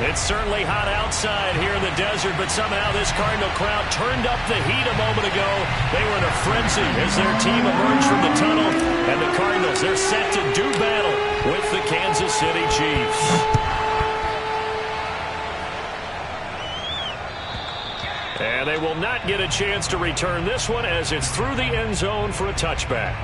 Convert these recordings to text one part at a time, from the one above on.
It's certainly hot outside here in the desert, but somehow this Cardinal crowd turned up the heat a moment ago. They were in a frenzy as their team emerged from the tunnel, and the Cardinals, they're set to do battle with the Kansas City Chiefs. And they will not get a chance to return this one as it's through the end zone for a touchback.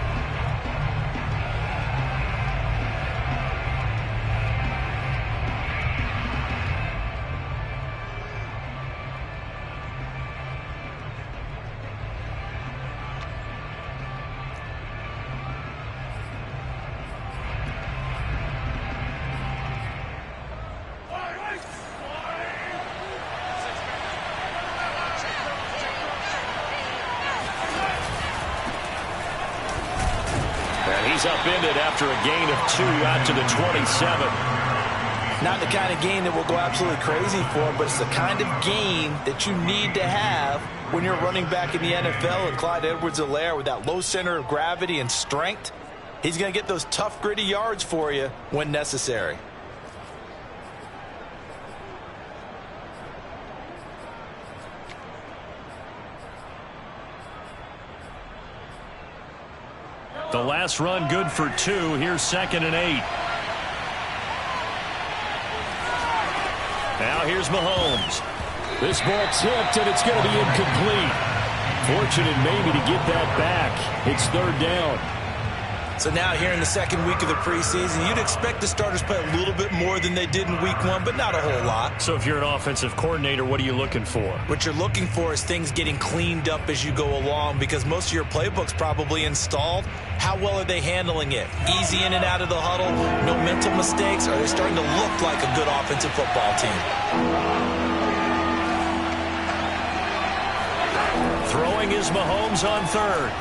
He's upended after a gain of 2 out to the 27. Not the kind of gain that we'll go absolutely crazy for, but it's the kind of gain that you need to have when you're running back in the NFL. And Clyde Edwards-Helaire, with that low center of gravity and strength, he's going to get those tough, gritty yards for you when necessary. The last run good for 2. Here's 2nd and 8. Now here's Mahomes. This ball tipped, and it's going to be incomplete. Fortunate maybe to get that back. It's 3rd down. So now here in the 2nd week of the preseason, you'd expect the starters play a little bit more than they did in week 1, but not a whole lot. So if you're an offensive coordinator, what are you looking for? What you're looking for is things getting cleaned up as you go along, because most of your playbook's probably installed. How well are they handling it? Easy in and out of the huddle, no mental mistakes. Are they starting to look like a good offensive football team? Throwing is Mahomes on 3rd.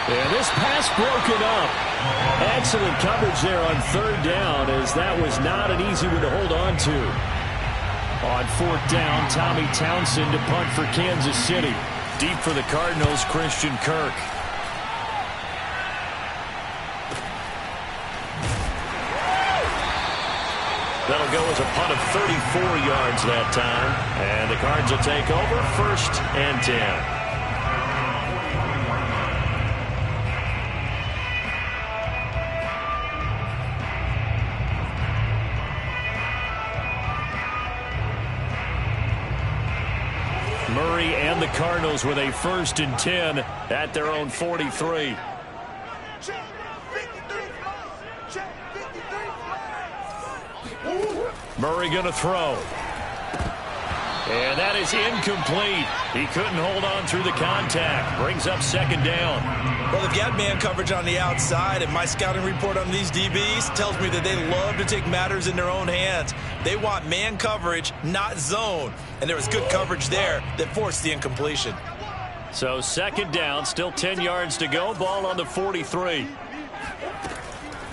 And this pass broken up. Excellent coverage there on 3rd down, as that was not an easy one to hold on to. On 4th down, Tommy Townsend to punt for Kansas City. Deep for the Cardinals, Christian Kirk. That'll go as a punt of 34 yards that time. And the Cards will take over, 1st and 10. Murray and the Cardinals with a 1st and 10 at their own 43. Murray going to throw. And that is incomplete. He couldn't hold on through the contact. Brings up 2nd down. Well, they've got man coverage on the outside, and my scouting report on these DBs tells me that they love to take matters in their own hands. They want man coverage, not zone. And there was good coverage there that forced the incompletion. So 2nd down, still 10 yards to go. Ball on the 43.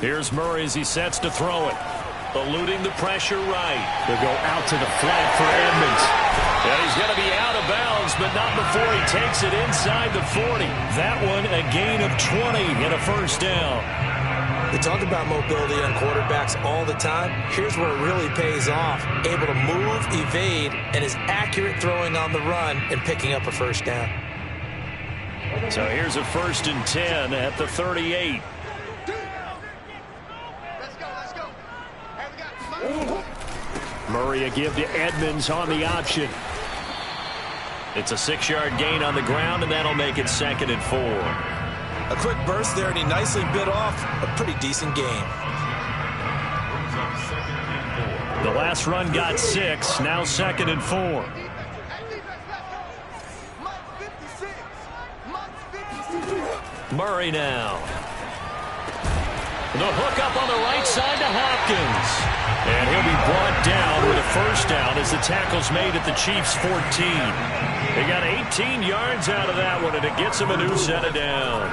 Here's Murray as he sets to throw it. Eluding the pressure right. They'll go out to the flat for Edmonds. And he's going to be out of bounds, but not before he takes it inside the 40. That one a gain of 20 and a 1st down. We talk about mobility on quarterbacks all the time. Here's where it really pays off. Able to move, evade, and is accurate throwing on the run and picking up a 1st down. So here's a 1st and 10 at the 38. Murray a give to Edmonds on the option. It's a 6-yard gain on the ground, and that'll make it 2nd and 4. A quick burst there, and he nicely bit off a pretty decent gain. The last run got 6, now 2nd and 4. Murray now. The hook up on the right side to Hopkins. And he'll be brought down with a 1st down as the tackle's made at the Chiefs' 14. They got 18 yards out of that one, and it gets them a new set of downs.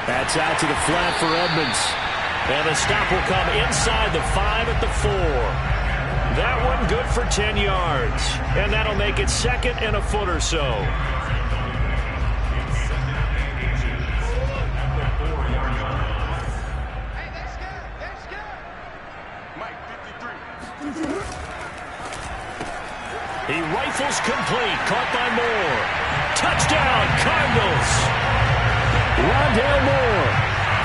That's out to the flat for Edmonds. And the stop will come inside the 5 at the 4. That one good for 10 yards. And that'll make it 2nd and a foot or so. He rifles complete. Caught by Moore. Touchdown, Cardinals. Rondale Moore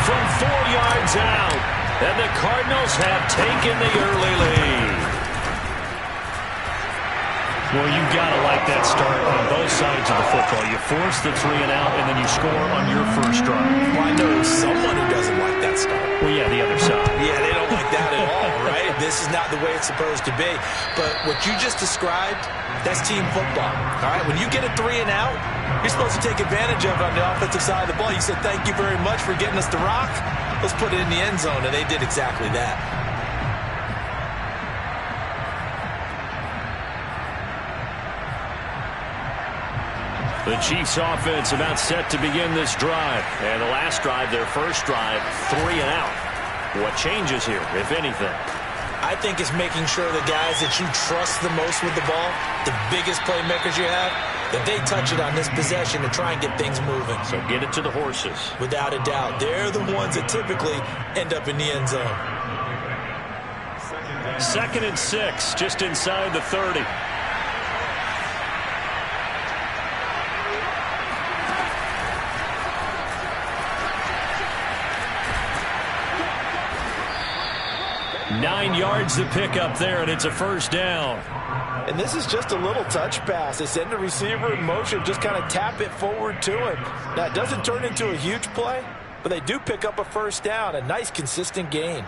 from 4 yards out. And the Cardinals have taken the early lead. Well, you got to like that start on both sides of the football. You force the 3 and out, and then you score on your first drive. Well, I know someone who doesn't like that start. Well, yeah, the other side. Yeah, they don't like that at all, right? This is not the way it's supposed to be. But what you just described, that's team football, all right? When you get a 3 and out, you're supposed to take advantage of it on the offensive side of the ball. You said, thank you very much for getting us the rock. Let's put it in the end zone, and they did exactly that. The Chiefs offense about set to begin this drive. And the last drive, their first drive, 3 and out. What changes here, if anything? I think it's making sure the guys that you trust the most with the ball, the biggest playmakers you have, that they touch it on this possession to try and get things moving. So get it to the horses. Without a doubt. They're the ones that typically end up in the end zone. 2nd and 6, just inside the 30. Nine yards to pick up there, and it's a first down. And this is just a little touch pass. They send the receiver in motion, just kind of tap it forward to him. Now, it doesn't turn into a huge play, but they do pick up a first down, a nice, consistent gain.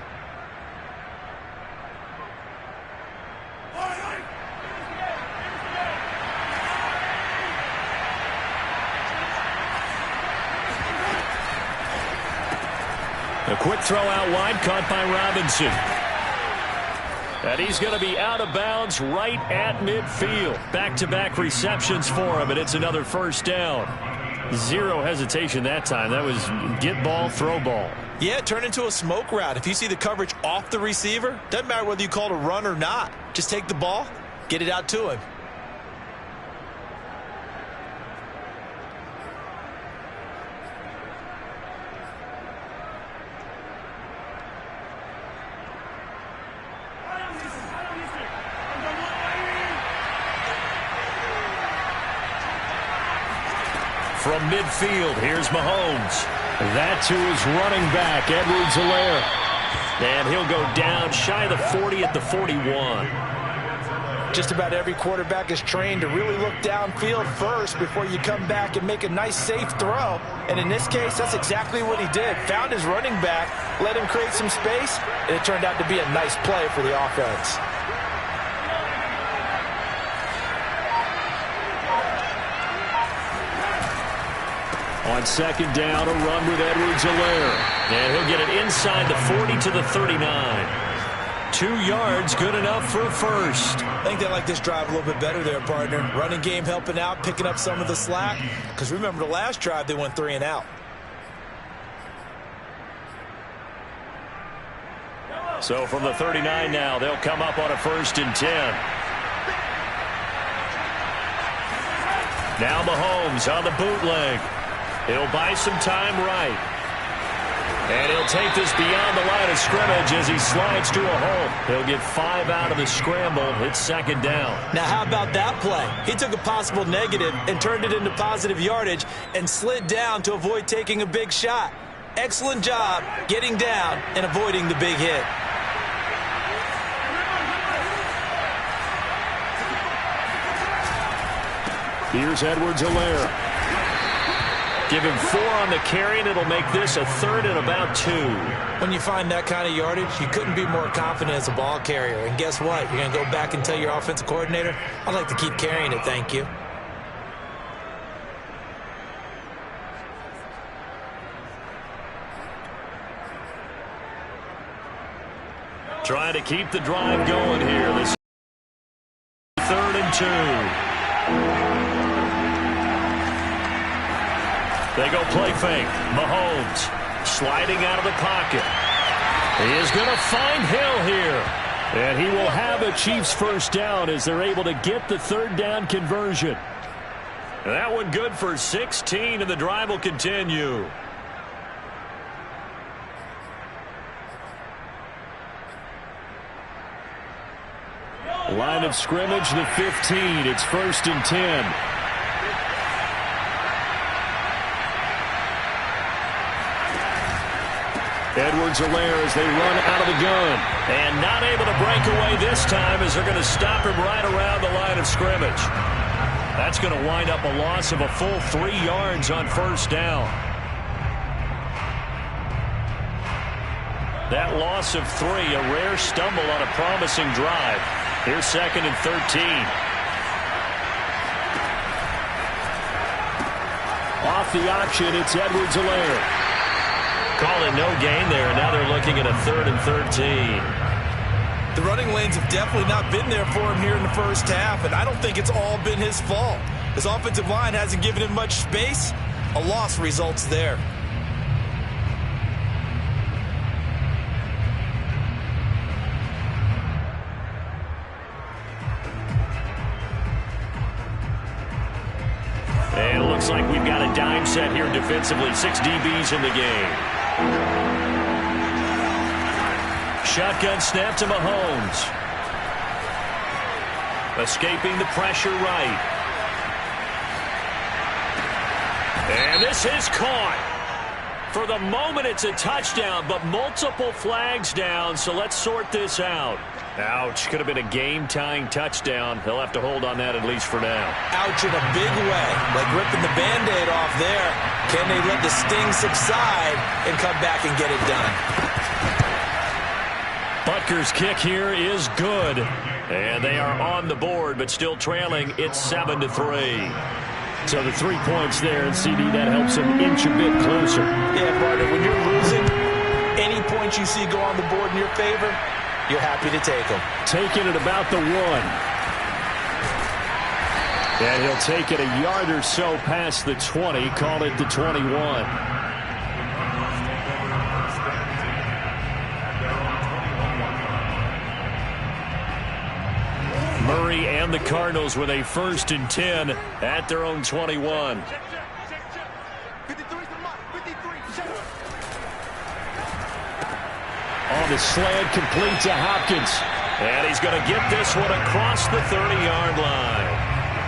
A quick throw out wide, caught by Robinson. And he's going to be out of bounds right at midfield. Back-to-back receptions for him, and it's another first down. Zero hesitation that time. That was get ball, throw ball. Yeah, turn into a smoke route. If you see the coverage off the receiver, doesn't matter whether you call it a run or not. Just take the ball, get it out to him. From midfield, here's Mahomes. That to his running back, Edwards-Helaire. And he'll go down shy of the 40 at the 41. Just about every quarterback is trained to really look downfield first before you come back and make a nice, safe throw. And in this case, that's exactly what he did. Found his running back, let him create some space, and it turned out to be a nice play for the offense. On second down, a run with Edwards-Helaire. And he'll get it inside the 40 to the 39. 2 yards, good enough for a first. I think they like this drive a little bit better there, partner. Running game helping out, picking up some of the slack. Because remember, the last drive, they went 3 and out. So from the 39 now, they'll come up on a 1st and 10. Now Mahomes on the bootleg. He'll buy some time right. And he'll take this beyond the line of scrimmage as he slides to a hole. He'll get 5 out of the scramble. It's 2nd down. Now, how about that play? He took a possible negative and turned it into positive yardage and slid down to avoid taking a big shot. Excellent job getting down and avoiding the big hit. Here's Edwards-Helaire. Give him 4 on the carry, and it'll make this a 3rd and about 2. When you find that kind of yardage, you couldn't be more confident as a ball carrier. And guess what? You're going to go back and tell your offensive coordinator, I'd like to keep carrying it, thank you. Trying to keep the drive going here. This 3rd and 2. They go play fake. Mahomes sliding out of the pocket. He is going to find Hill here. And he will have a Chiefs first down as they're able to get the 3rd down conversion. And that one good for 16, and the drive will continue. Line of scrimmage, the 15. It's 1st and 10. Edwards-Helaire as they run out of the gun. And not able to break away this time as they're going to stop him right around the line of scrimmage. That's going to wind up a loss of a full 3 yards on 1st down. That loss of 3, a rare stumble on a promising drive. Here's 2nd and 13. Off the option, it's Edwards-Helaire. Calling no gain there, and now they're looking at a 3rd and 13. The running lanes have definitely not been there for him here in the first half, and I don't think it's all been his fault. His offensive line hasn't given him much space. A loss results there. And it looks like we've got a dime set here defensively. 6 DBs in the game. Shotgun snap to Mahomes. Escaping the pressure right. And this is caught. For the moment, it's a touchdown, but multiple flags down, so let's sort this out. Ouch. Could have been a game-tying touchdown. He'll have to hold on that at least for now. Ouch in a big way. Like ripping the Band-Aid off there. Can they let the sting subside and come back and get it done? Butker's kick here is good. And they are on the board, but still trailing. It's 7-3. So the 3 points there, and CD, that helps them inch a bit closer. Yeah, partner, when you're losing, any points you see go on the board in your favor, you're happy to take them. Taking it about the 1. And he'll take it a yard or so past the 20. Call it the 21. Murray and the Cardinals with a 1st and 10 at their own 21. On the slant, complete to Hopkins. And he's going to get this one across the 30-yard line.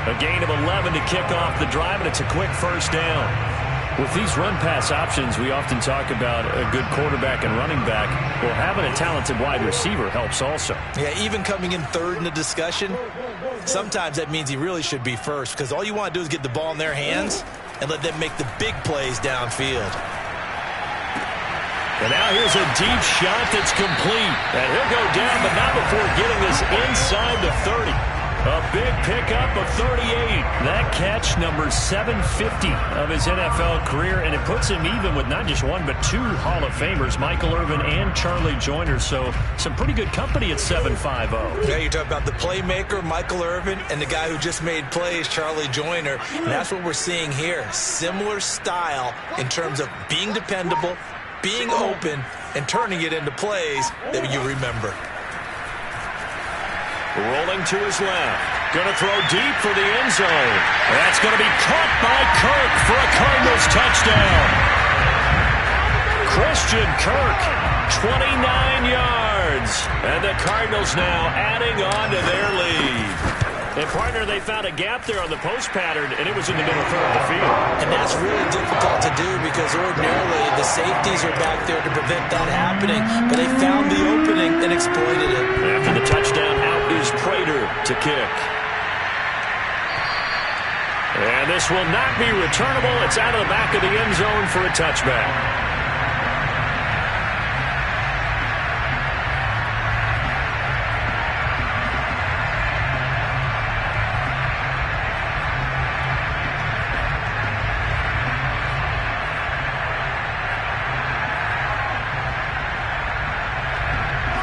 A gain of 11 to kick off the drive, and it's a quick 1st down. With these run-pass options, we often talk about a good quarterback and running back. Well, having a talented wide receiver helps also. Yeah, even coming in 3rd in the discussion, sometimes that means he really should be 1st, because all you want to do is get the ball in their hands and let them make the big plays downfield. And now here's a deep shot that's complete. And he'll go down, but not before getting this inside the 30. A big pickup of 38. That catch, number 750 of his NFL career, and it puts him even with not just 1 but 2 Hall of Famers, Michael Irvin and Charlie Joyner. So some pretty good company at 750. Yeah, you talk about the playmaker, Michael Irvin, and the guy who just made plays, Charlie Joyner. And that's what we're seeing here. Similar style in terms of being dependable, being open, and turning it into plays that you remember. Rolling to his left. Going to throw deep for the end zone. That's going to be caught by Kirk for a Cardinals touchdown. Christian Kirk, 29 yards. And the Cardinals now adding on to their lead. And, partner, they found a gap there on the post pattern, and it was in the middle third of the field. And that's really difficult to do because ordinarily the safeties are back there to prevent that happening. But they found the opening and exploited it. After the touchdown, out is Prater to kick. And this will not be returnable. It's out of the back of the end zone for a touchback.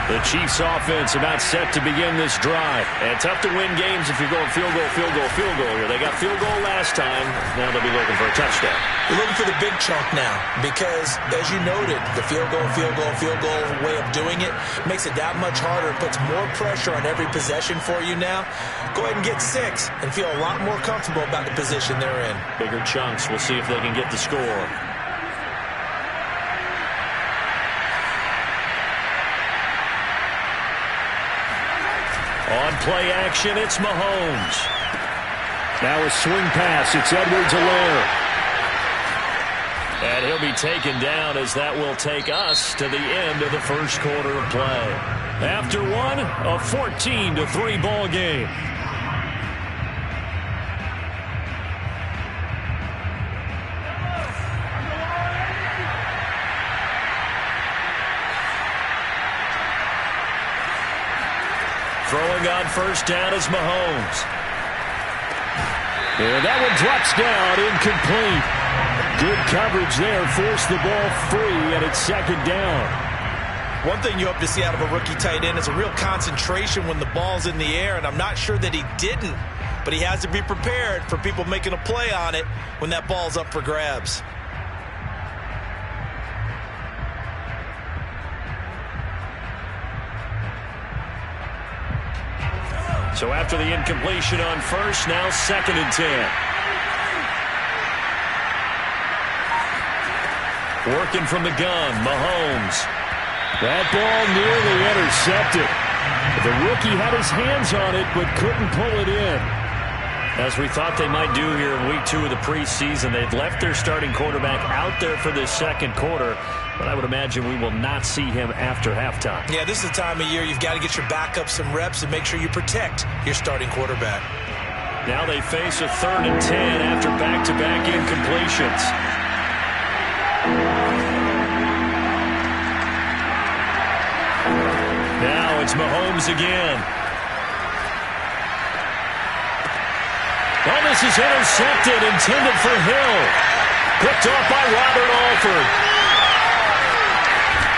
The Chiefs offense about set to begin this drive. And tough to win games if you're going field goal, field goal, field goal here. They got field goal last time. Now they'll be looking for a touchdown. They're looking for the big chunk now because, as you noted, the field goal way of doing it makes it that much harder. It puts more pressure on every possession for you now. Go ahead and get 6 and feel a lot more comfortable about the position they're in. Bigger chunks. We'll see if they can get the score. On play action, it's Mahomes. Now a swing pass. It's Edwards-Helaire. And he'll be taken down as that will take us to the end of the first quarter of play. After one, a 14-3 ball game. Throwing on first down is Mahomes. And that one drops down, incomplete. Good coverage there, forced the ball free, and it's second down. One thing you hope to see out of a rookie tight end is a real concentration when the ball's in the air, and I'm not sure that he didn't, but he has to be prepared for people making a play on it when that ball's up for grabs. So after the incompletion on first, now 2nd and 10. Working from the gun, Mahomes. That ball nearly intercepted. The rookie had his hands on it, but couldn't pull it in. As we thought they might do here in week 2 of the preseason, they've left their starting quarterback out there for this second quarter, but I would imagine we will not see him after halftime. Yeah, this is the time of year you've got to get your backup some reps and make sure you protect your starting quarterback. Now they face a 3rd and 10 after back-to-back incompletions. Now it's Mahomes again. Oh, this is intercepted, intended for Hill. Picked off by Robert Alford.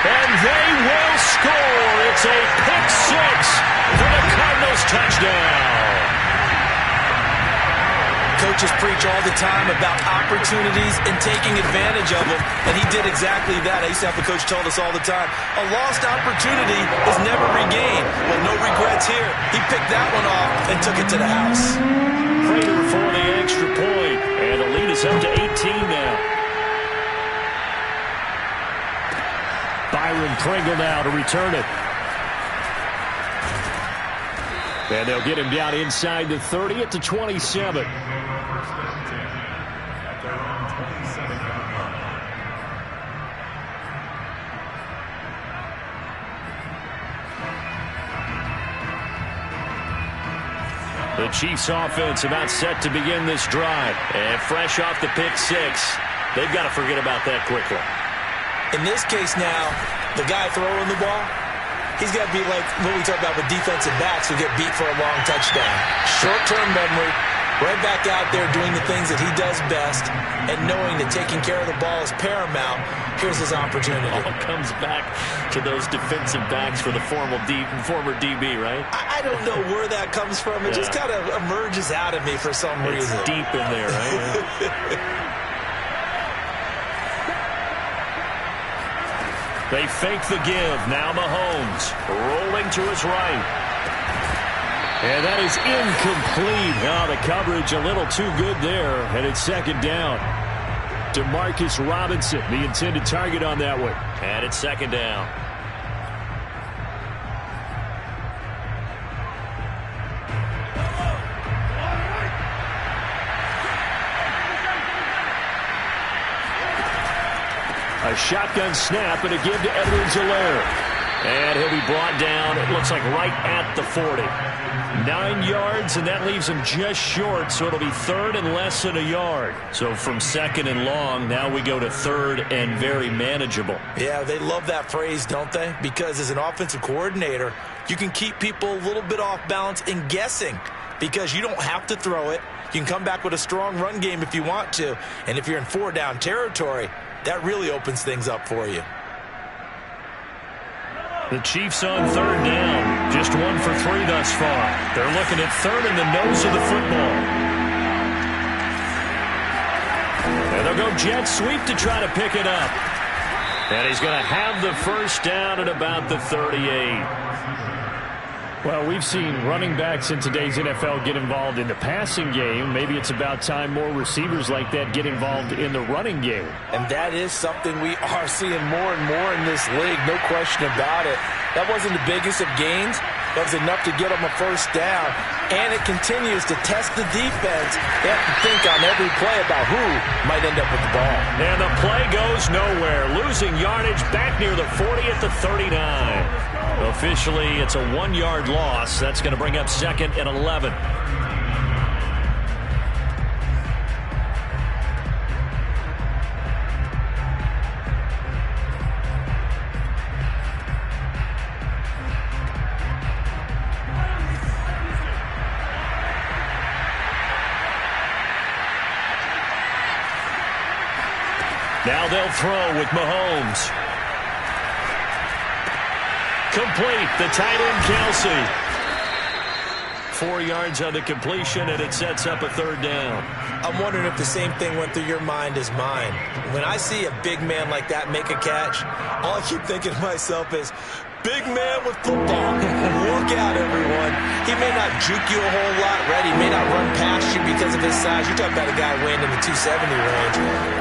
And they will score. It's a pick six for the Cardinals touchdown. Coaches preach all the time about opportunities and taking advantage of them, and he did exactly that. I used to have the coach tell us all the time, a lost opportunity is never regained. Well, no regrets here. He picked that one off and took it to the house. Prater for the extra point, and the lead is up to 18 now. Byron Pringle now to return it. And they'll get him down inside the 30 at the 27. The Chiefs offense about set to begin this drive. And fresh off the pick six, they've got to forget about that quickly. In this case now, the guy throwing the ball, he's got to be like what we talk about with defensive backs who get beat for a long touchdown. Short-term memory, right back out there doing the things that he does best, and knowing that taking care of the ball is paramount. Here's his opportunity. All comes back to those defensive backs for the former DB, right? I don't know where that comes from. It just kind of emerges out of me for some reason. It's deep in there, right? They fake the give. Now Mahomes rolling to his right. And that is incomplete. Now the coverage a little too good there, and it's second down. Demarcus Robinson, the intended target on that one. And it's second down. A shotgun snap and a give to Edwards-Helaire. And he'll be brought down, it looks like right at the 40. 9 yards, and that leaves him just short, so it'll be third and less than a yard. So from second and long, now we go to third and very manageable. Yeah, they love that phrase, don't they? Because as an offensive coordinator, you can keep people a little bit off balance and guessing because you don't have to throw it. You can come back with a strong run game if you want to. And if you're in 4-down territory, that really opens things up for you. The Chiefs on third down. Just 1 for 3 thus far. They're looking at third in the nose of the football. And they'll go jet sweep to try to pick it up. And he's going to have the first down at about the 38. Well, we've seen running backs in today's NFL get involved in the passing game. Maybe it's about time more receivers like that get involved in the running game. And that is something we are seeing more and more in this league, no question about it. That wasn't the biggest of gains, That was enough to get them a first down, and it continues to test the defense. They have to think on every play about who might end up with the ball. And the play goes nowhere, losing yardage back near the 40 at the 39. Officially, it's a 1-yard loss. That's going to bring up 2nd and 11. Now they'll throw with Mahomes. Complete, the tight end, Kelsey. 4 yards on the completion, and it sets up a 3rd down. I'm wondering if the same thing went through your mind as mine. When I see a big man like that make a catch, all I keep thinking to myself is, big man with football. Look out, everyone. He may not juke you a whole lot, right? He may not run past you because of his size. You're talking about a guy weighing in the 270 range.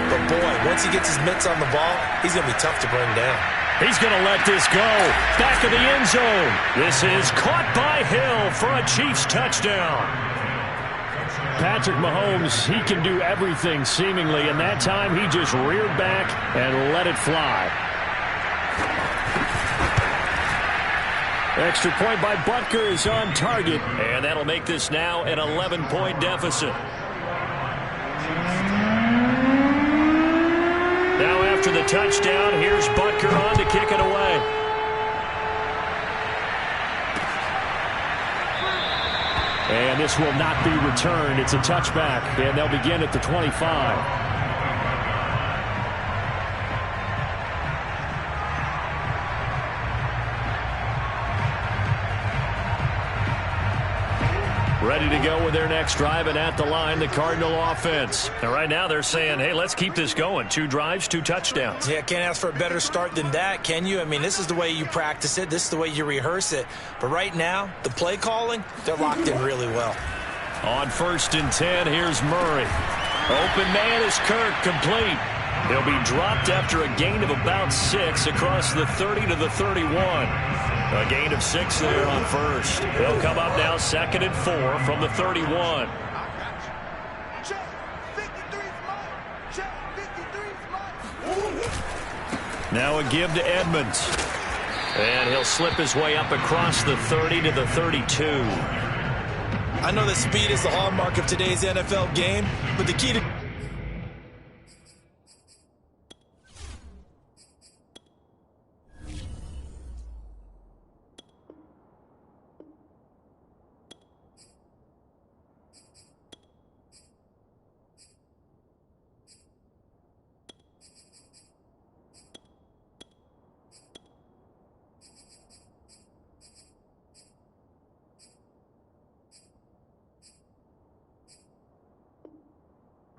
But, boy, once he gets his mitts on the ball, he's going to be tough to bring down. He's going to let this go. Back of the end zone. This is caught by Hill for a Chiefs touchdown. Patrick Mahomes, he can do everything seemingly, and that time he just reared back and let it fly. Extra point by Butker is on target, and that'll make this now an 11-point deficit. Now after the touchdown, here's Butker on to kick it away. And this will not be returned. It's a touchback, and they'll begin at the 25. Ready to go with their next drive, and at the line, the Cardinal offense. And right now they're saying, hey, let's keep this going. 2 drives, 2 touchdowns. Yeah, can't ask for a better start than that, can you? I mean, this is the way you practice it. This is the way you rehearse it. But right now, the play calling, they're locked in really well. On 1st and 10, here's Murray. Open man is Kirk, complete. He'll be dropped after a gain of about 6 across the 30 to the 31. A gain of 6 there on 1st. They'll come up now 2nd and 4 from the 31. Now a give to Edmonds. And he'll slip his way up across the 30 to the 32. I know that speed is the hallmark of today's NFL game, but the key to...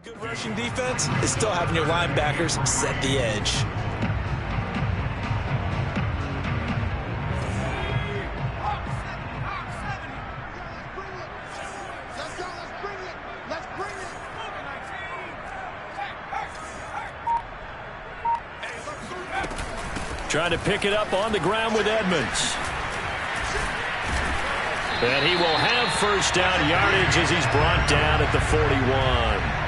Good rushing defense is still having your linebackers set the edge. Trying to pick it up on the ground with Edmonds. And he will have 1st down yardage as he's brought down at the 41.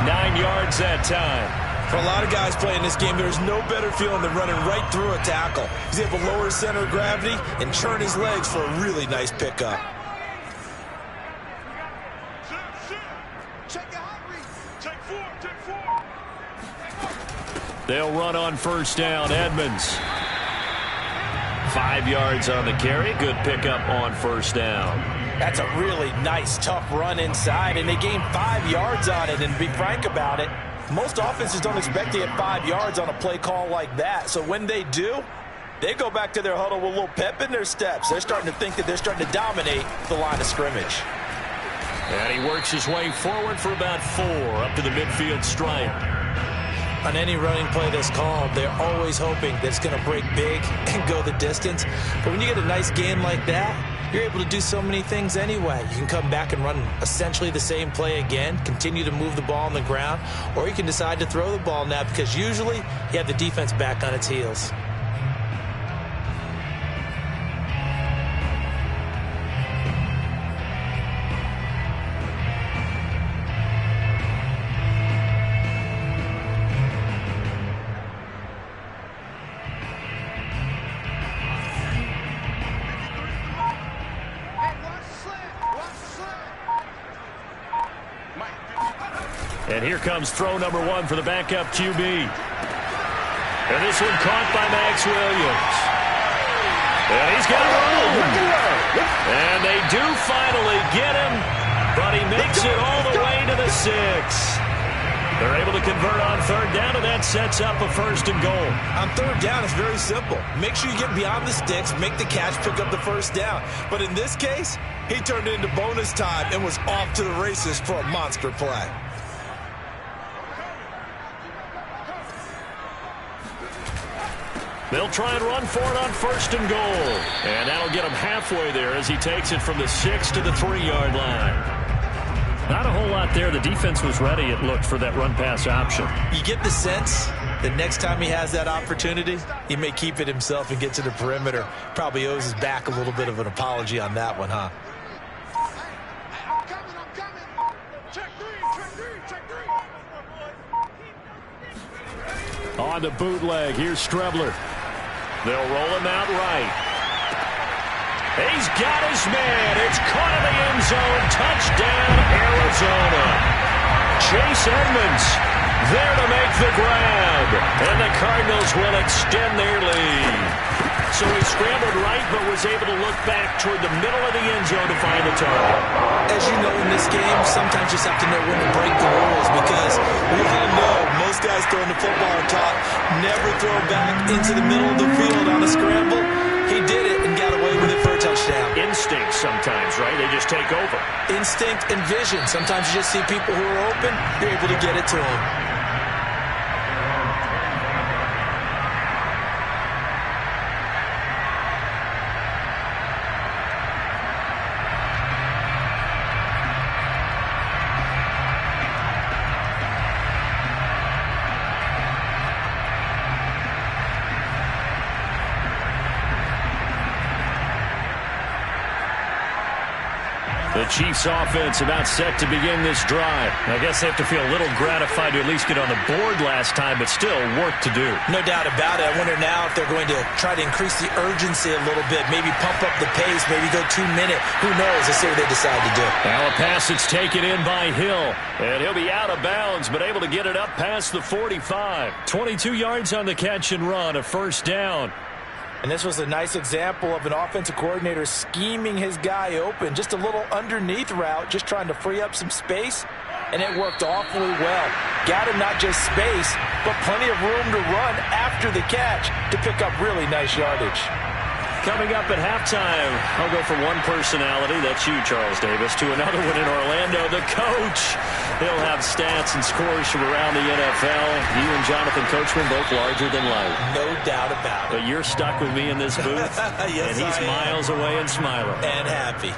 9 yards that time. For a lot of guys playing this game, there's no better feeling than running right through a tackle. He's able to lower his center of gravity and churn his legs for a really nice pickup. They'll run on 1st down. Edmonds. 5 yards on the carry. Good pickup on 1st down. That's a really nice, tough run inside, and they gained 5 yards on it. And to be frank about it, most offenses don't expect to get 5 yards on a play call like that. So when they do, they go back to their huddle with a little pep in their steps. They're starting to think that they're starting to dominate the line of scrimmage. And he works his way forward for about 4 up to the midfield stripe. On any running play that's called, they're always hoping that it's going to break big and go the distance. But when you get a nice gain like that, you're able to do so many things anyway. You can come back and run essentially the same play again, continue to move the ball on the ground, or you can decide to throw the ball now because usually you have the defense back on its heels. And here comes throw number 1 for the backup QB. And this one caught by Max Williams. And he's got room. And they do finally get him, but he makes it all the way to the 6. They're able to convert on third down, and that sets up a 1st and goal. On third down, it's very simple. Make sure you get beyond the sticks, make the catch, pick up the 1st down. But in this case, he turned it into bonus time and was off to the races for a monster play. They'll try and run for it on 1st and goal. And that'll get him halfway there as he takes it from the 6 to the 3-yard line. Not a whole lot there. The defense was ready, it looked, for that run-pass option. You get the sense that next time he has that opportunity, he may keep it himself and get to the perimeter. Probably owes his back a little bit of an apology on that one, huh? On the bootleg, here's Strebler. They'll roll him out right. He's got his man. It's caught in the end zone. Touchdown, Arizona. Chase Edmonds there to make the grab. And the Cardinals will extend their lead. So he scrambled right, but was able to look back toward the middle of the end zone to find the target. As you know, in this game, sometimes you just have to know when to break the rules, because we all know most guys throwing the football on top never throw back into the middle of the field on a scramble. He did it and got away with it for a touchdown. Instinct sometimes, right? They just take over. Instinct and vision. Sometimes you just see people who are open, you're able to get it to them. The Chiefs offense about set to begin this drive. I guess they have to feel a little gratified to at least get on the board last time, but still work to do. No doubt about it. I wonder now if they're going to try to increase the urgency a little bit, maybe pump up the pace, maybe go 2-minute. Who knows? Let's see what they decide to do. Now a pass that's taken in by Hill, and he'll be out of bounds, but able to get it up past the 45. 22 yards on the catch and run, a 1st down. And this was a nice example of an offensive coordinator scheming his guy open. Just a little underneath route, just trying to free up some space, and it worked awfully well. Got him not just space, but plenty of room to run after the catch to pick up really nice yardage. Coming up at halftime, I'll go from one personality, that's you, Charles Davis, to another one in Orlando, the coach. He'll have stats and scores from around the NFL. You and Jonathan Coachman both larger than life. No doubt about it. But you're stuck with me in this booth, yes, and he's miles away and smiling. And happy.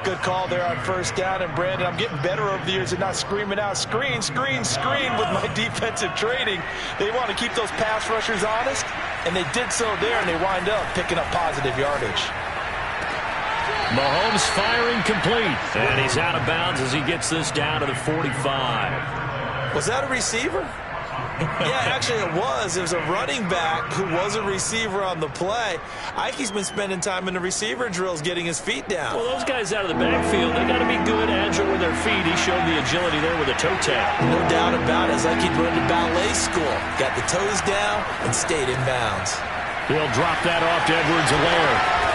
Good call there on 1st down. And, Brandon, I'm getting better over the years at not screaming out, screen, screen, screen with my defensive training. They want to keep those pass rushers honest, and they did so there, and they wind up picking up positive yardage. Mahomes firing complete, and he's out of bounds as he gets this down to the 45. Was that a receiver? Yeah, actually it was. It was a running back who was a receiver on the play. Ike's been spending time in the receiver drills getting his feet down. Well, those guys out of the backfield, they got to be good, agile with their feet. He showed the agility there with a toe tap. No doubt about it. It's like he'd run to ballet school. Got the toes down and stayed in bounds. He'll drop that off to Edwards-Helaire.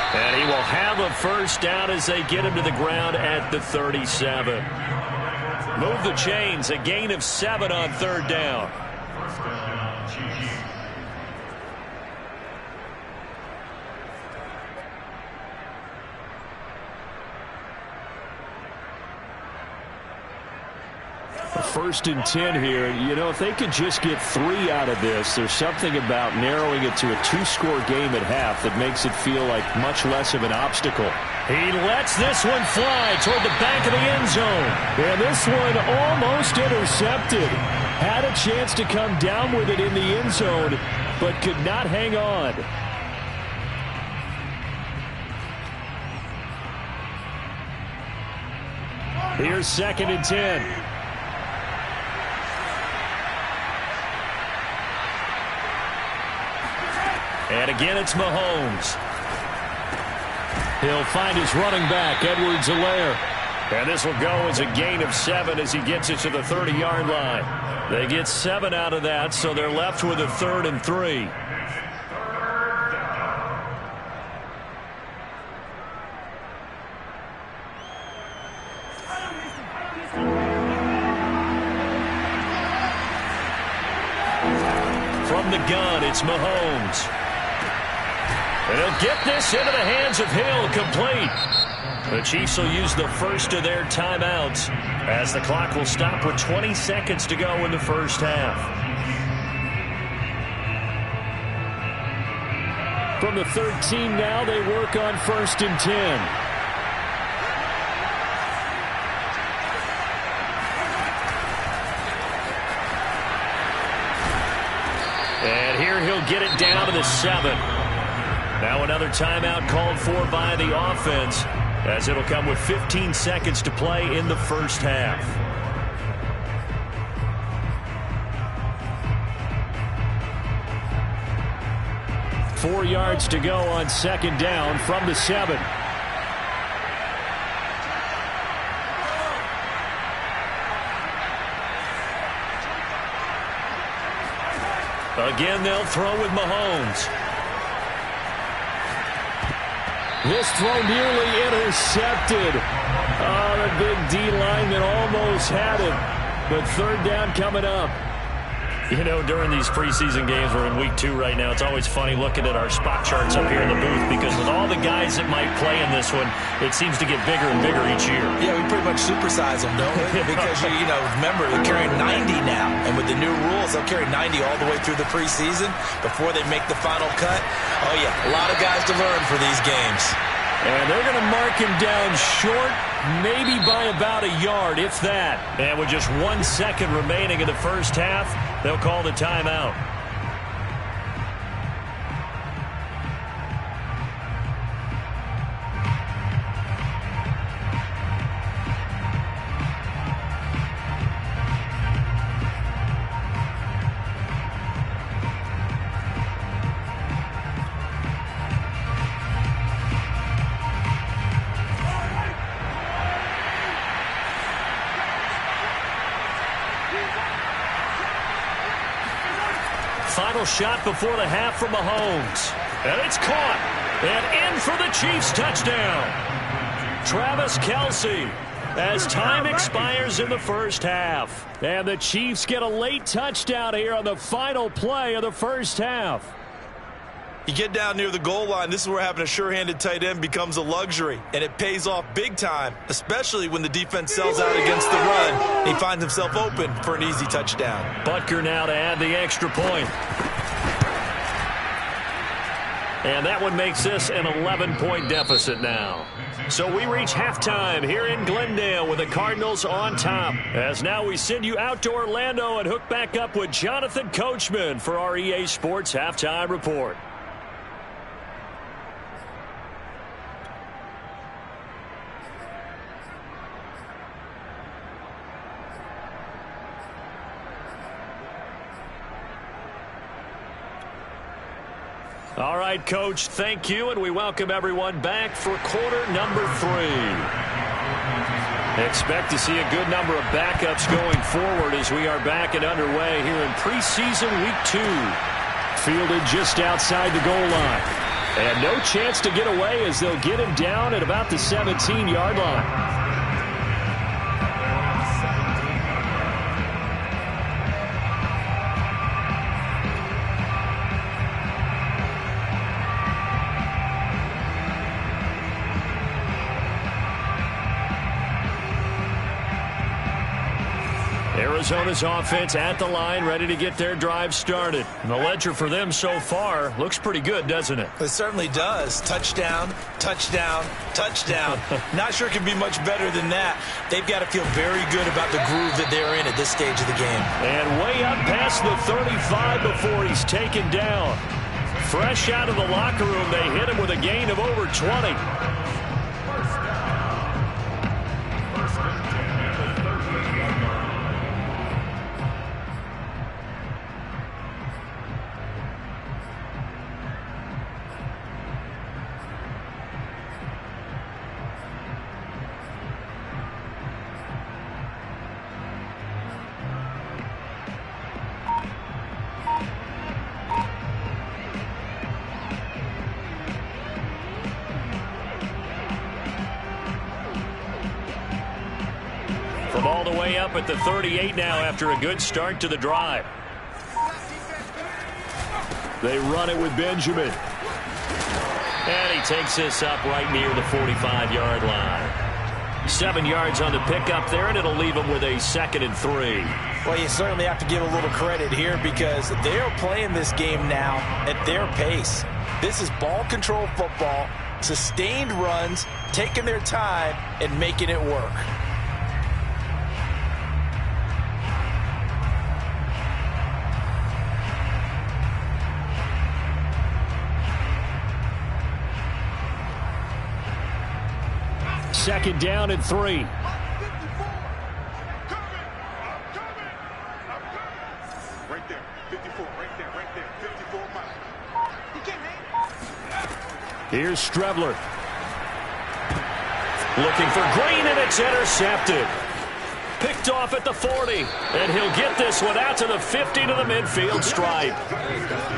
And he will have a 1st down as they get him to the ground at the 37. Move the chains, a gain of 7 on 3rd down. First and 10 here. You know, if they could just get 3 out of this, there's something about narrowing it to a 2-score game at half that makes it feel like much less of an obstacle. He lets this one fly toward the back of the end zone. And this one almost intercepted. Had a chance to come down with it in the end zone, but could not hang on. Here's 2nd and 10. And again, it's Mahomes. He'll find his running back, Edwards-Helaire. And this will go as a gain of 7 as he gets it to the 30-yard line. They get 7 out of that, so they're left with a 3rd and 3. From the gun, it's Mahomes. And he'll get this into the hands of Hill, complete. The Chiefs will use the first of their timeouts as the clock will stop with 20 seconds to go in the first half. From the 13 now, they work on 1st and 10. And here he'll get it down to the 7. Now another timeout called for by the offense, as it'll come with 15 seconds to play in the first half. Four yards to go on 2nd down from the 7. Again, they'll throw with Mahomes. This throw nearly intercepted. Oh, the big D lineman almost had it. But 3rd down coming up. You know, during these preseason games, we're in week 2 right now, it's always funny looking at our spot charts up here in the booth, because with all the guys that might play in this one, it seems to get bigger and bigger each year. Yeah, we pretty much supersize them, don't we? Because, you know, remember, they're carrying 90 now. And with the new rules, they'll carry 90 all the way through the preseason before they make the final cut. Oh, yeah, a lot of guys to learn for these games. And they're going to mark him down short, maybe by about a yard, if that. And with just 1 second remaining in the first half, they'll call the timeout. Final shot before the half from Mahomes. And it's caught. And in for the Chiefs touchdown. Travis Kelce, as time expires in the first half. And the Chiefs get a late touchdown here on the final play of the first half. You get down near the goal line, this is where having a sure-handed tight end becomes a luxury. And it pays off big time, especially when the defense sells out against the run. He finds himself open for an easy touchdown. Butker now to add the extra point. And that one makes this an 11-point deficit now. So we reach halftime here in Glendale with the Cardinals on top. As now we send you out to Orlando and hook back up with Jonathan Coachman for our EA Sports Halftime Report. All right, Coach, thank you, and we welcome everyone back for quarter number 3. Expect to see a good number of backups going forward as we are back and underway here in preseason week 2. Fielded just outside the goal line. And no chance to get away as they'll get him down at about the 17-yard line. Arizona's offense at the line, ready to get their drive started. And the ledger for them so far looks pretty good, doesn't it? It certainly does. Touchdown, touchdown, touchdown. Not sure it can be much better than that. They've got to feel very good about the groove that they're in at this stage of the game. And way up past the 35 before he's taken down. Fresh out of the locker room, they hit him with a gain of over 20. all the way up at the 38 now after a good start to the drive. They run it with Benjamin. And he takes this up right near the 45-yard line. 7 yards on the pickup there, and it'll leave him with a 2nd and 3. Well, you certainly have to give a little credit here because they're playing this game now at their pace. This is ball control football, sustained runs, taking their time, and making it work. Second down and 3. Right there, 54, right there, 54 miles. You can't hang. Here's Strebler. Looking for Green, and it's intercepted. Picked off at the 40, and he'll get this one out to the 50 to the midfield stripe.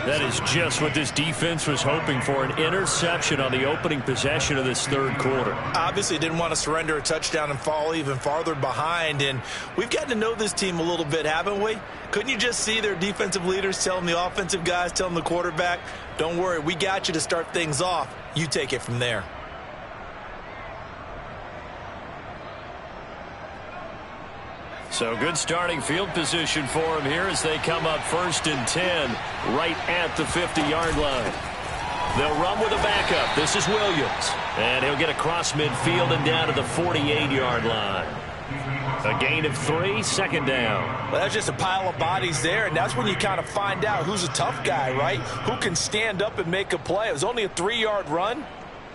That is just what this defense was hoping for, an interception on the opening possession of this third quarter. Obviously didn't want to surrender a touchdown and fall even farther behind, and we've gotten to know this team a little bit, haven't we? Couldn't you just see their defensive leaders telling the offensive guys, telling the quarterback, don't worry, we got you to start things off. You take it from there. So good starting field position for him here as they come up 1st and 10 right at the 50-yard line. They'll run with a backup. This is Williams. And he'll get across midfield and down to the 48-yard line. A gain of 3, 2nd down. Well, that's just a pile of bodies there, and that's when you kind of find out who's a tough guy, right? Who can stand up and make a play. It was only a 3-yard run,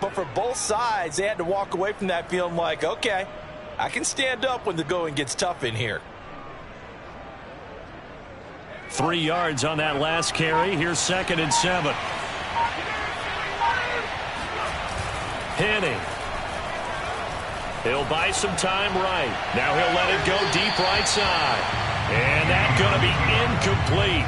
but for both sides, they had to walk away from that feeling like, okay, I can stand up when the going gets tough in here. 3 yards on that last carry. Here's 2nd and 7. Henning. He'll buy some time right. Now he'll let it go deep right side. And that's going to be incomplete.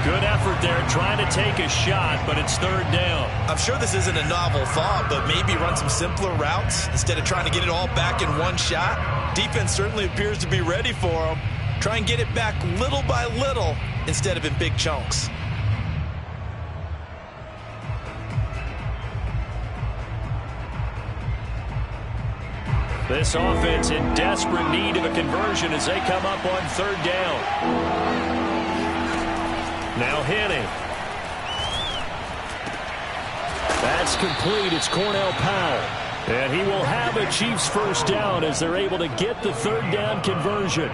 Good effort there trying to take a shot, but it's 3rd down. I'm sure this isn't a novel thought, but maybe run some simpler routes instead of trying to get it all back in one shot. Defense certainly appears to be ready for them. Try and get it back little by little instead of in big chunks. This offense in desperate need of a conversion as they come up on 3rd down. Now Henning. That's complete. It's Cornell Powell. And he will have a Chiefs 1st down as they're able to get the 3rd down conversion.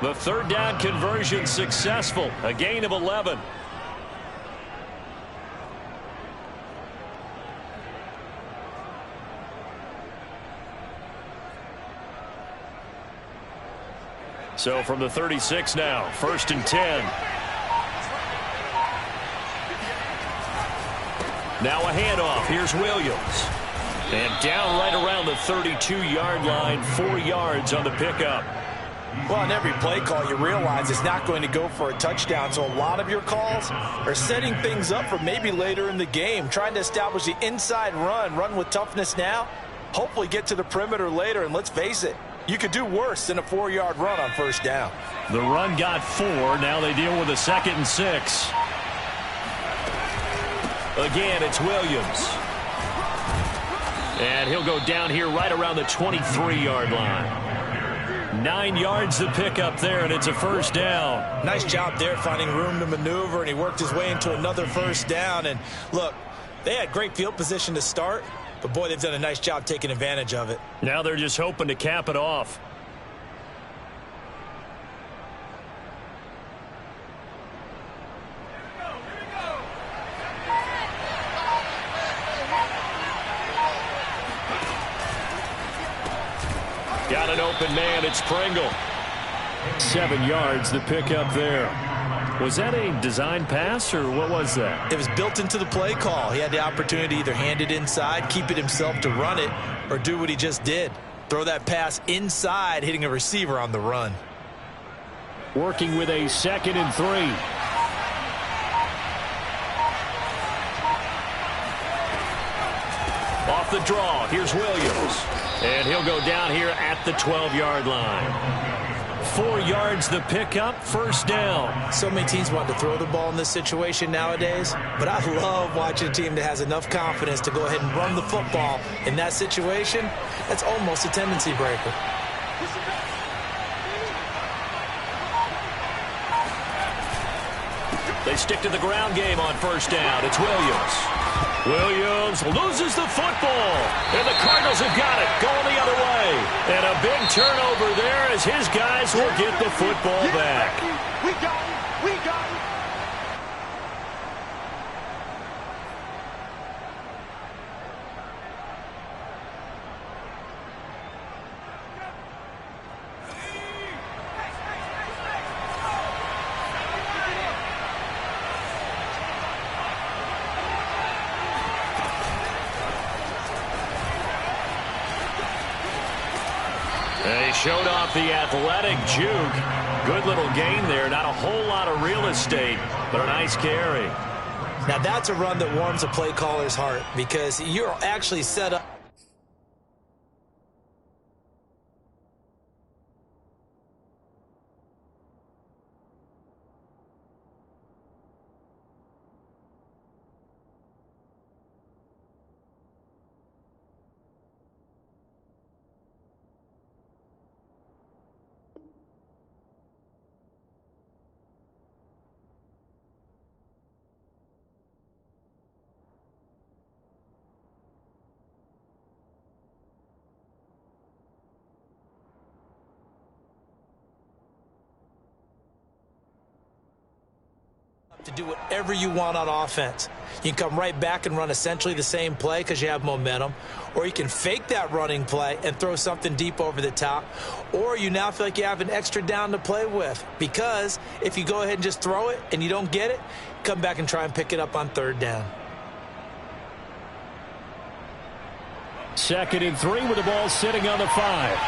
The 3rd down conversion successful. A gain of 11. So from the 36 now, 1st and 10. Now a handoff. Here's Williams. And down right around the 32-yard line, 4 yards on the pickup. Well, on every play call, you realize it's not going to go for a touchdown. So a lot of your calls are setting things up for maybe later in the game, trying to establish the inside run with toughness now, hopefully get to the perimeter later. And let's face it, you could do worse than a 4-yard run on 1st down. The run got 4. Now they deal with a 2nd and 6. Again, it's Williams. And he'll go down here right around the 23-yard line. 9 yards to pick up there, and it's a 1st down. Nice job there finding room to maneuver, and he worked his way into another 1st down. And look, they had great field position to start, but boy, they've done a nice job taking advantage of it. Now they're just hoping to cap it off. Got an open man. It's Pringle. 7 yards the pick up there. Was that a design pass, or what was that? It was built into the play call. He had the opportunity to either hand it inside, keep it himself to run it, or do what he just did. Throw that pass inside, hitting a receiver on the run. Working with a 2nd and 3. Off the draw, here's Williams. And he'll go down here at the 12-yard line. 4 yards the pickup, first down. So many teams want to throw the ball in this situation nowadays, but I love watching a team that has enough confidence to go ahead and run the football. In that situation, that's almost a tendency breaker. They stick to the ground game on first down. It's Williams. Williams loses the football, and the Cardinals have got it, going the other way. And a big turnover there as his guys will get the football back. We got it. We got it. They showed off the athletic juke. Good little gain there. Not a whole lot of real estate, but a nice carry. Now that's a run that warms a play caller's heart because you're actually set up. To do whatever you want on offense. You can come right back and run essentially the same play because you have momentum, or you can fake that running play and throw something deep over the top, or you now feel like you have an extra down to play with because if you go ahead and just throw it and you don't get it, come back and try and pick it up on third down. 2nd and 3 with the ball sitting on the 5.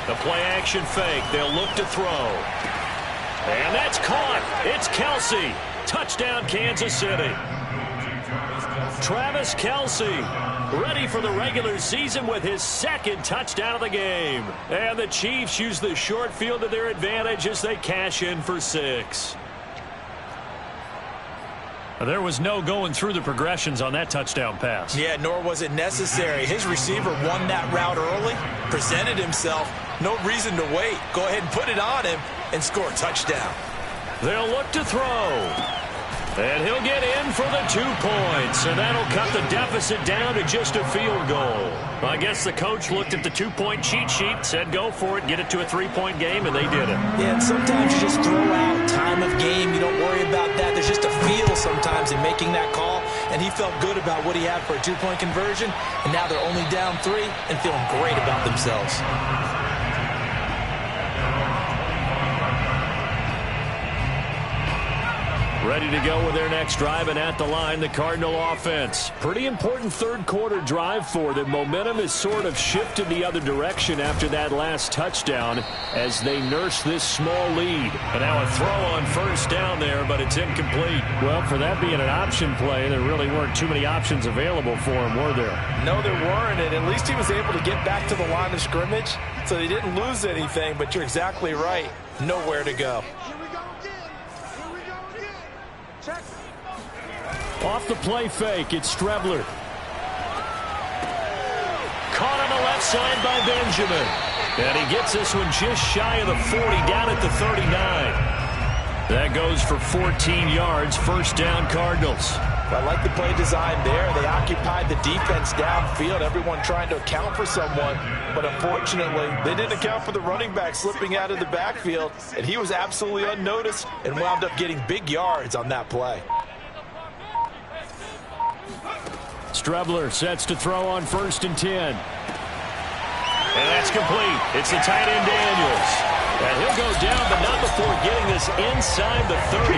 The play-action fake. They'll look to throw. And that's caught. It's Kelce. Touchdown, Kansas City. Travis Kelce, ready for the regular season with his 2nd touchdown of the game. And the Chiefs use the short field to their advantage as they cash in for 6. There was no going through the progressions on that touchdown pass. Yeah, nor was it necessary. His receiver won that route early, presented himself. No reason to wait. Go ahead and put it on him and score a touchdown. They'll look to throw. And he'll get in for the 2 points. And that'll cut the deficit down to just a field goal. I guess the coach looked at the 2-point cheat sheet, said go for it, get it to a 3-point game, and they did it. Yeah, and sometimes you just throw out time of game. You don't worry about that. There's just a feel sometimes in making that call. And he felt good about what he had for a 2-point conversion. And now they're only down 3 and feeling great about themselves. Ready to go with their next drive, and at the line, the Cardinal offense. Pretty important third-quarter drive for them. Momentum has sort of shifted the other direction after that last touchdown as they nurse this small lead. And now a throw on first down there, but it's incomplete. Well, for that being an option play, there really weren't too many options available for him, were there? No, there weren't, and at least he was able to get back to the line of scrimmage, so they didn't lose anything, but you're exactly right. Nowhere to go. Off the play fake, it's Strebler. Caught on the left side by Benjamin. And he gets this one just shy of the 40, down at the 39. That goes for 14 yards, first down Cardinals. I like the play design there. They occupied the defense downfield, everyone trying to account for someone. But unfortunately, they didn't account for the running back slipping out of the backfield. And he was absolutely unnoticed and wound up getting big yards on that play. Strebler sets to throw on 1st and 10. And that's complete. It's the tight end Daniels. And he'll go down, but not before getting this inside the 30.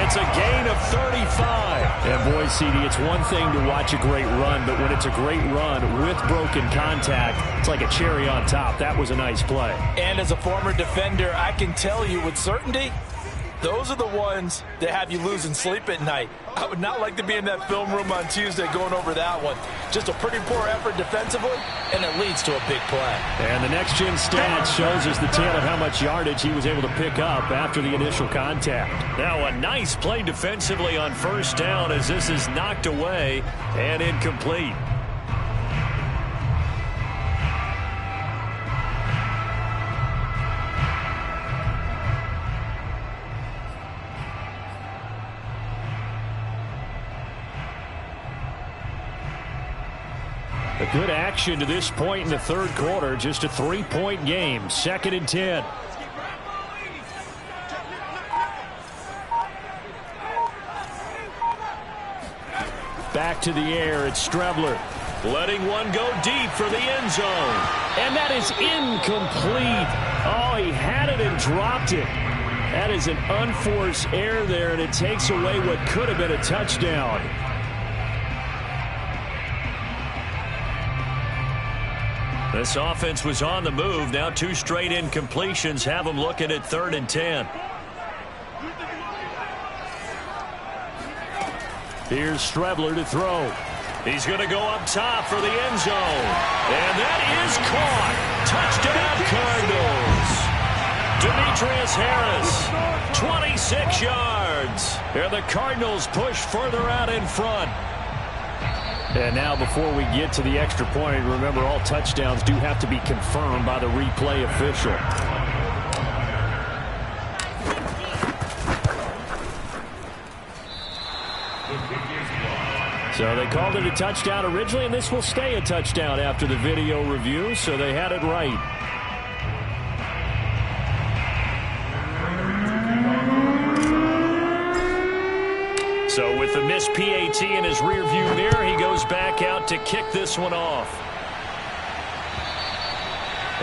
It's a gain of 35. And boy, CD, it's one thing to watch a great run, but when it's a great run with broken contact, it's like a cherry on top. That was a nice play. And as a former defender, I can tell you with certainty, Those are the ones that have you losing sleep at night. I would not like to be in that film room on Tuesday going over that one. Just a pretty poor effort defensively, and it leads to a big play. And the next-gen stat shows us the tale of how much yardage he was able to pick up after the initial contact. Now a nice play defensively on first down as this is knocked away and incomplete. A good action to this point in the third quarter. Just a 3-point game. 2nd and 10. Back to the air. It's Streveler. Letting one go deep for the end zone. And that is incomplete. Oh, he had it and dropped it. That is an unforced error there, and it takes away what could have been a touchdown. This offense was on the move. Now 2 straight incompletions have them looking at 3rd and 10. Here's Streveler to throw. He's going to go up top for the end zone. And that is caught. Touchdown, Cardinals. Demetrius Harris, 26 yards. And the Cardinals push further out in front. And now before we get to the extra point, remember all touchdowns do have to be confirmed by the replay official. So they called it a touchdown originally, and this will stay a touchdown after the video review, so they had it right. So with the missed PAT in his rearview mirror, he goes back out to kick this one off.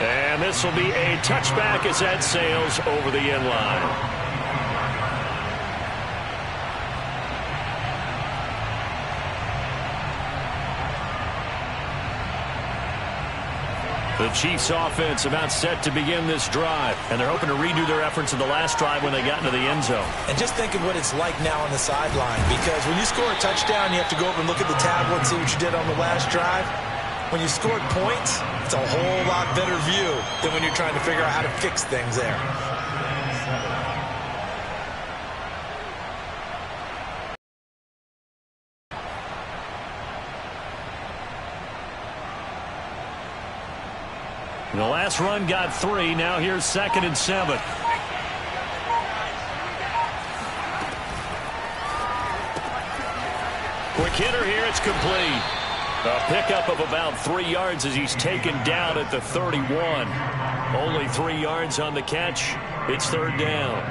And this will be a touchback as that sails over the end line. The Chiefs offense about set to begin this drive, and they're hoping to redo their efforts in the last drive when they got into the end zone. And just think of what it's like now on the sideline, because when you score a touchdown, you have to go over and look at the tablet and see what you did on the last drive. When you scored points, it's a whole lot better view than when you're trying to figure out how to fix things there. The last run got 3. Now here's 2nd and 7. Quick hitter here. It's complete. A pickup of about 3 yards as he's taken down at the 31. Only 3 yards on the catch. It's 3rd down.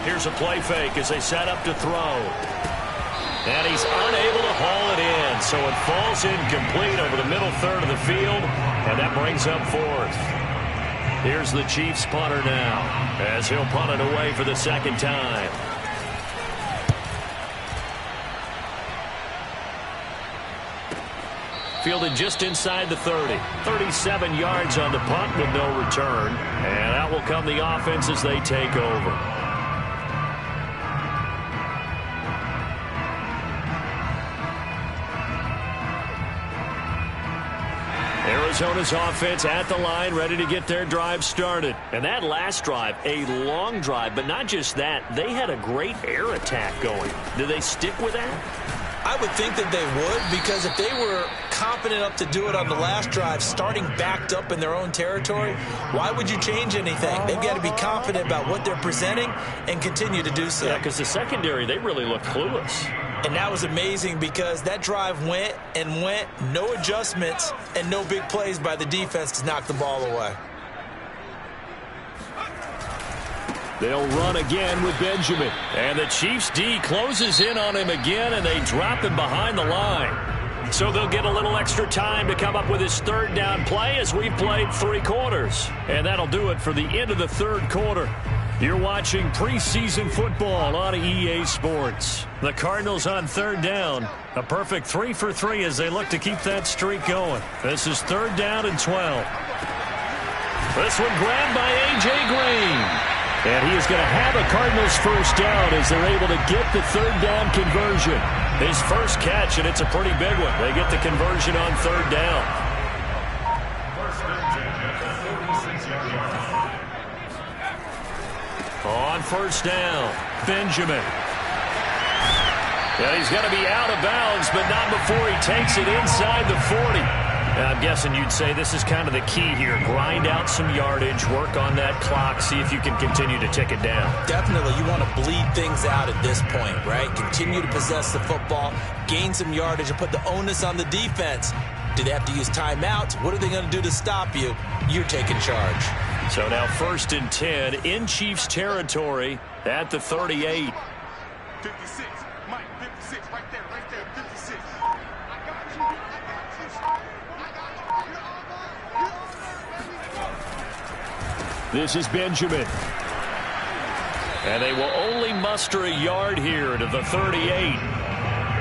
Here's a play fake as they set up to throw. And he's unable to haul it in, so it falls incomplete over the middle third of the field, and that brings up 4th. Here's the Chiefs punter now, as he'll punt it away for the 2nd time. Fielded just inside the 30. 37 yards on the punt with no return, and out will come the offense as they take over. Arizona's offense at the line, ready to get their drive started. And that last drive, a long drive, but not just that. They had a great air attack going. Do they stick with that? I would think that they would, because if they were confident enough to do it on the last drive, starting backed up in their own territory, why would you change anything? They've got to be confident about what they're presenting and continue to do so. Yeah, because the secondary, they really looked clueless. And that was amazing because that drive went and went, no adjustments, and no big plays by the defense to knock the ball away. They'll run again with Benjamin. And the Chiefs D closes in on him again, and they drop him behind the line. So they'll get a little extra time to come up with his 3rd down play as we've played 3 quarters. And that'll do it for the end of the 3rd quarter. You're watching preseason football on EA Sports. The Cardinals on third down. A perfect 3 for 3 as they look to keep that streak going. This is third down and 12. This one grabbed by A.J. Green. And he is going to have a Cardinals first down as they're able to get the third down conversion. His first catch, and it's a pretty big one. They get the conversion on third down. On first down, Benjamin. Yeah, he's going to be out of bounds, but not before he takes it inside the 40. I'm guessing you'd say this is kind of the key here. Grind out some yardage, work on that clock, see if you can continue to tick it down. Definitely, you want to bleed things out at this point, right? Continue to possess the football, gain some yardage, and put the onus on the defense. Do they have to use timeouts? What are they going to do to stop you? You're taking charge. So now 1st and 10 in Chiefs territory at the 38. 56, Mike, 56, right there, 56. This is Benjamin. And they will only muster a yard here to the 38.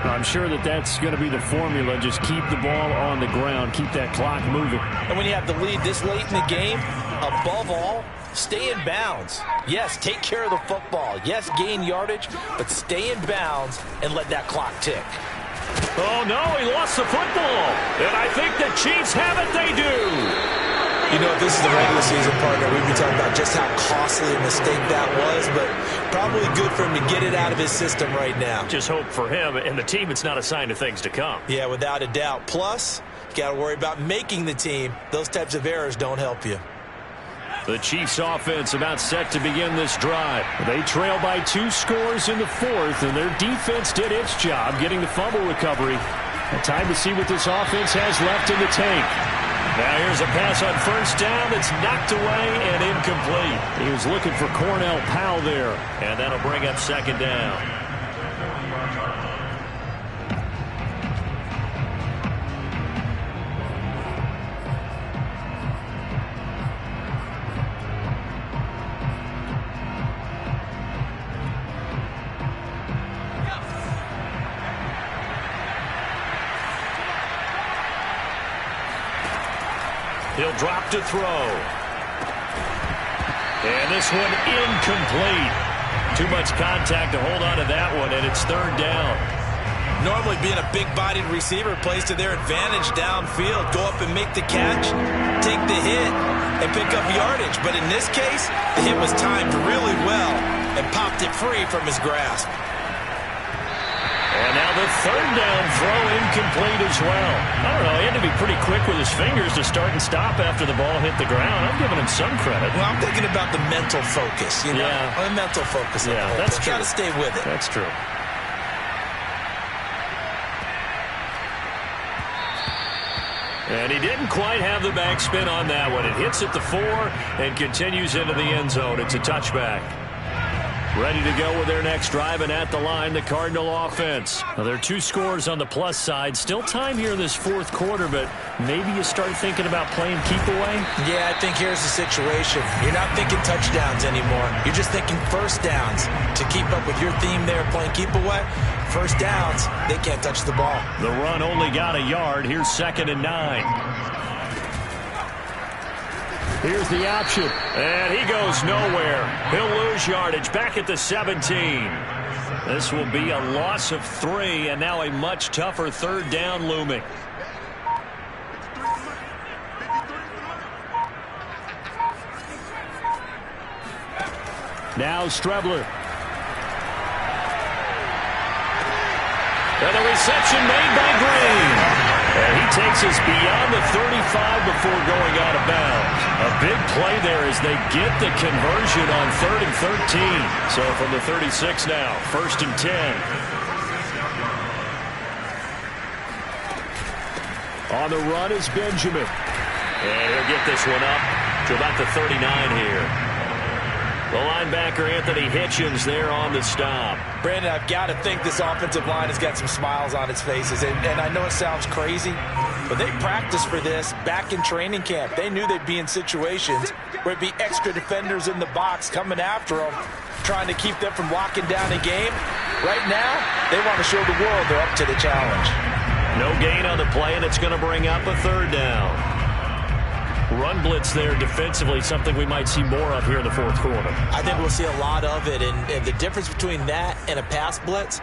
I'm sure that's going to be the formula. Just keep the ball on the ground. Keep that clock moving. And when you have the lead this late in the game, above all, stay in bounds. Yes, take care of the football. Yes, gain yardage, but stay in bounds and let that clock tick. Oh, no, he lost the football. And I think the Chiefs have it. They do. You know, if this is the regular season, partner, we'd be talking about just how costly a mistake that was, but probably good for him to get it out of his system right now. Just hope for him and the team it's not a sign of things to come. Yeah, without a doubt. Plus, you got to worry about making the team. Those types of errors don't help you. The Chiefs offense about set to begin this drive. They trail by 2 scores in the 4th, and their defense did its job getting the fumble recovery. Time to see what this offense has left in the tank. Now here's a pass on first down that's knocked away and incomplete. He was looking for Cornell Powell there, and that'll bring up 2nd down. He'll drop to throw. And this one incomplete. Too much contact to hold on to that one, and it's 3rd down. Normally being a big-bodied receiver plays to their advantage downfield. Go up and make the catch, take the hit, and pick up yardage. But in this case, the hit was timed really well and popped it free from his grasp. And now the 3rd down throw incomplete as well. I don't know, he had to be pretty quick with his fingers to start and stop after the ball hit the ground. I'm giving him some credit. Well, I'm thinking about the mental focus, you know? Yeah. The mental focus. Yeah, that's true. Got to stay with it. That's true. And he didn't quite have the backspin on that one. It hits at the 4 and continues into the end zone. It's a touchback. Ready to go with their next drive, and at the line, the Cardinal offense. Now, there are 2 scores on the plus side. Still time here in this 4th quarter, but maybe you start thinking about playing keep away? Yeah, I think here's the situation. You're not thinking touchdowns anymore. You're just thinking first downs. To keep up with your theme there, playing keep away, first downs, they can't touch the ball. The run only got a yard. Here's 2nd and 9. Here's the option. And he goes nowhere. He'll lose yardage back at the 17. This will be a loss of 3, and now a much tougher 3rd down looming. Now Strebler. And the reception made by Green. And he takes us beyond the 35 before going out of bounds. A big play there as they get the conversion on 3rd and 13. So from the 36 now, 1st and 10. On the run is Benjamin. And he'll get this one up to about the 39 here. The linebacker, Anthony Hitchens, there on the stop. Brandon, I've got to think this offensive line has got some smiles on its faces. And I know it sounds crazy, but they practiced for this back in training camp. They knew they'd be in situations where it'd be extra defenders in the box coming after them, trying to keep them from locking down a game. Right now, they want to show the world they're up to the challenge. No gain on the play, and it's going to bring up a third down. Run blitz there defensively, something we might see more of here in the fourth quarter. I think we'll see a lot of it, and the difference between that and a pass blitz,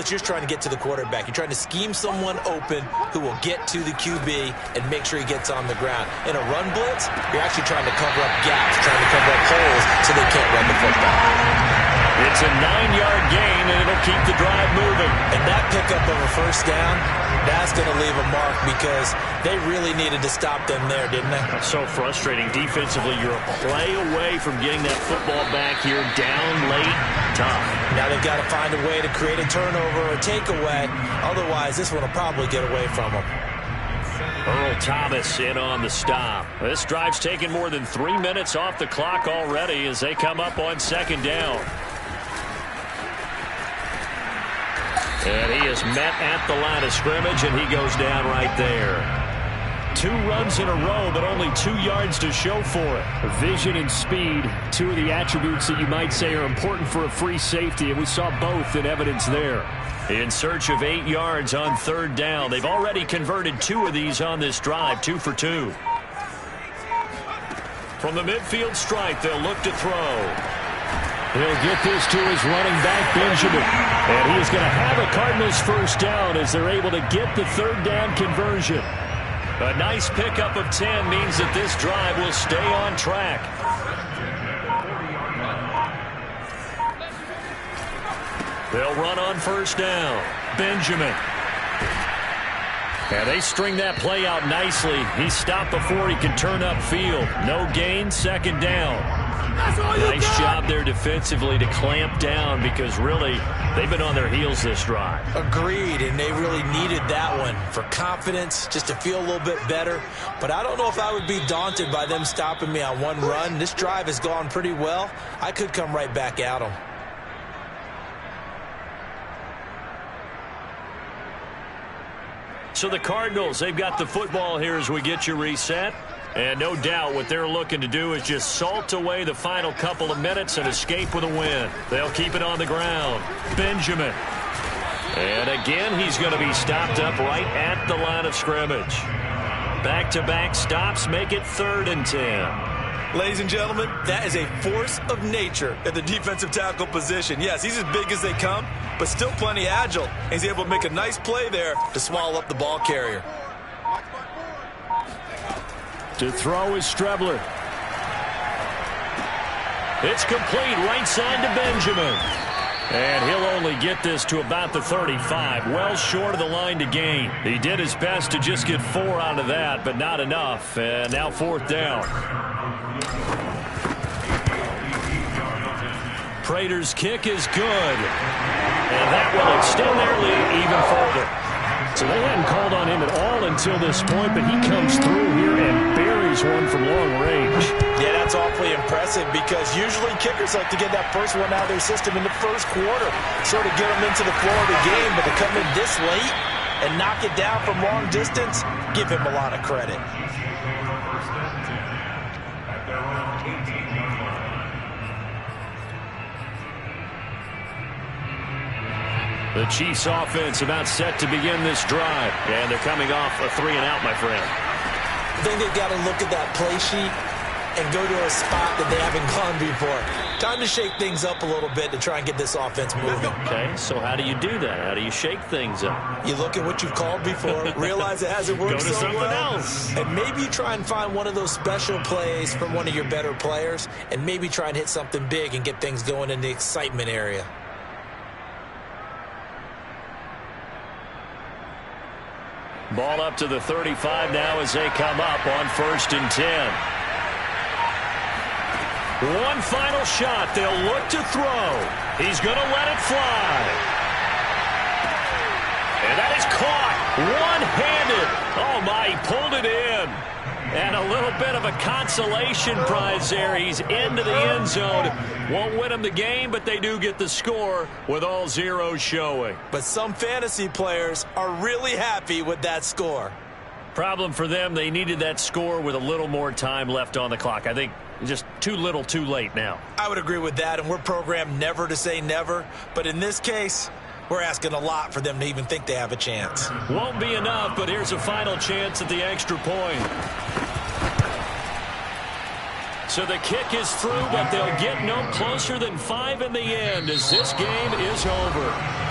you're trying to get to the quarterback. You're trying to scheme someone open who will get to the QB and make sure he gets on the ground. In a run blitz, you're actually trying to cover up gaps, trying to cover up holes so they can't run the football. It's a 9-yard gain, and it'll keep the drive moving. And that pickup of a first down, that's going to leave a mark because they really needed to stop them there, didn't they? So frustrating. Defensively, you're a play away from getting that football back here down late. Tough. Now they've got to find a way to create a turnover or a takeaway. Otherwise, this one will probably get away from them. Earl Thomas in on the stop. This drive's taken more than 3 minutes off the clock already as they come up on second down. And he is met at the line of scrimmage, and he goes down right there. 2 runs in a row, but only 2 yards to show for it. Vision and speed, 2 of the attributes that you might say are important for a free safety, and we saw both in evidence there. In search of 8 yards on third down. They've already converted 2 of these on this drive, 2 for 2. From the midfield stripe, they'll look to throw. He'll get this to his running back, Benjamin. And he is going to have a Cardinals first down as they're able to get the third down conversion. A nice pickup of 10 means that this drive will stay on track. They'll run on first down. Benjamin. And they string that play out nicely. He stopped before he could turn upfield. No gain, second down. Nice job there defensively to clamp down because really they've been on their heels this drive. Agreed, and they really needed that one for confidence, just to feel a little bit better. But I don't know if I would be daunted by them stopping me on one run. This drive has gone pretty well. I could come right back at them. So the Cardinals, they've got the football here as we get you reset. And no doubt what they're looking to do is just salt away the final couple of minutes and escape with a win. They'll keep it on the ground. Benjamin. And again, he's going to be stopped up right at the line of scrimmage. Back-to-back stops make it 3rd and 10. Ladies and gentlemen, that is a force of nature at the defensive tackle position. Yes, he's as big as they come, but still plenty agile. He's able to make a nice play there to swallow up the ball carrier. To throw is Strebler. It's complete right side to Benjamin. And he'll only get this to about the 35. Well short of the line to gain. He did his best to just get 4 out of that, but not enough. And now 4th down. Prater's kick is good. And that will extend their lead even further. So they hadn't called on him at all until this point, but he comes through here and buries one from long range. Yeah, that's awfully impressive because usually kickers like to get that first one out of their system in the first quarter, sort of get them into the flow of the game, but to come in this late and knock it down from long distance, give him a lot of credit. The Chiefs offense about set to begin this drive. And they're coming off a 3-and-out, my friend. I think they've got to look at that play sheet and go to a spot that they haven't gone before. Time to shake things up a little bit to try and get this offense moving. Okay, so how do you do that? How do you shake things up? You look at what you've called before, realize it hasn't worked so well. Go to something else. And maybe try and find one of those special plays from one of your better players, and maybe try and hit something big and get things going in the excitement area. Ball up to the 35 now as they come up on 1st and 10. One final shot. They'll look to throw. He's going to let it fly. And that is caught one-handed. Oh, my, he pulled it in. And a little bit of a consolation prize there. He's into the end zone. Won't win them the game, but they do get the score with all zeros showing. But some fantasy players are really happy with that score. Problem for them, they needed that score with a little more time left on the clock. I think just too little too late now. I would agree with that, and we're programmed never to say never. But in this case, we're asking a lot for them to even think they have a chance. Won't be enough, but here's a final chance at the extra point. So the kick is through, but they'll get no closer than 5 in the end as this game is over.